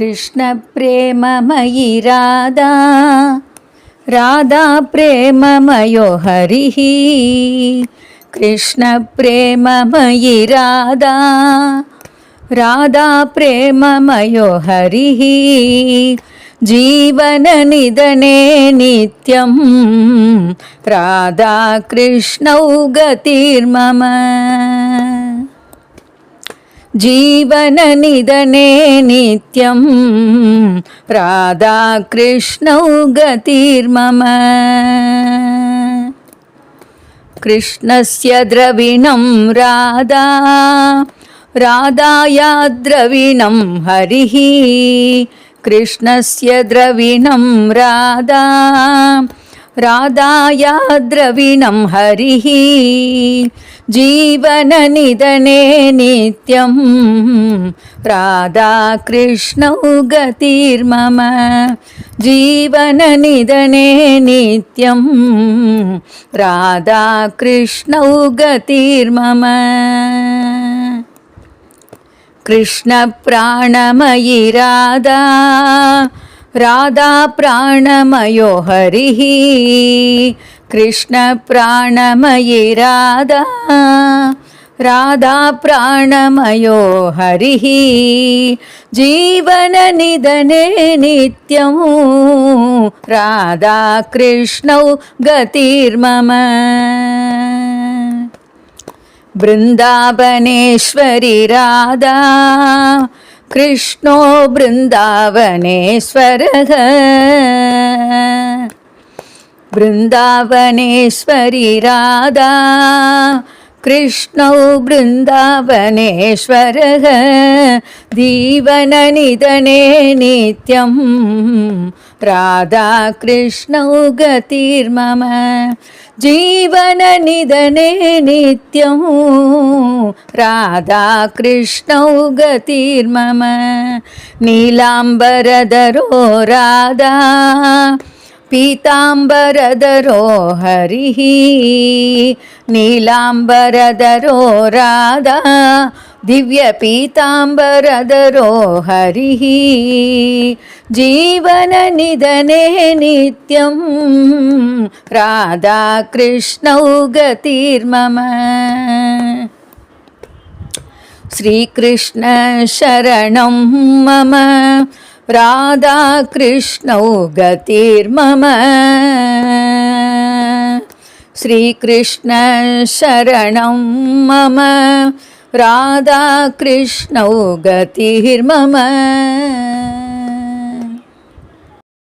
कृष्णप्रेममयि राधा राधा प्रेममयो हरिः कृष्णप्रेममयि राधा राधा प्रेममयो हरिः जीवननिधने नित्यं राधा कृष्णौ गतिर्मम जीवननिधने नित्यं राधा कृष्णौ गतिर्मम कृष्णस्य द्रविणं राधा राधाया द्रविणं हरिः कृष्णस्य द्रविणं राधा राधाया द्रविणं हरिः जीवननिधने नित्यं राधा कृष्णौ गतिर्मम जीवननिधने नित्यं राधा कृष्णौ गतिर्मम कृष्णप्राणमयि राधा राधा प्राणमयो हरिः कृष्णप्राणमयि राधा राधा प्राणमयो हरिः जीवननिधने नित्यं राधा कृष्णौ गतिर्मम वृन्दावनेश्वरि राधा कृष्णो वृन्दावनेश्वरः वृन्दावनेश्वरि राधा कृष्णौ वृन्दावनेश्वरः जीवननिधने नित्यं राधा कृष्णौ गतिर्मम जीवननिधने नित्यं राधा कृष्णौ गतिर्मम नीलाम्बरधरो राधा पीताम्बरधरो हरिः नीलाम्बरधरो राधा दिव्यपीताम्बरधरो हरिः जीवननिधने नित्यं राधा कृष्णौ गतिर्मम श्रीकृष्ण शरणं मम राधा कृष्णौ गतिर्मम श्रीकृष्ण शरणं मम राधा कृष्णौ गतिर्मम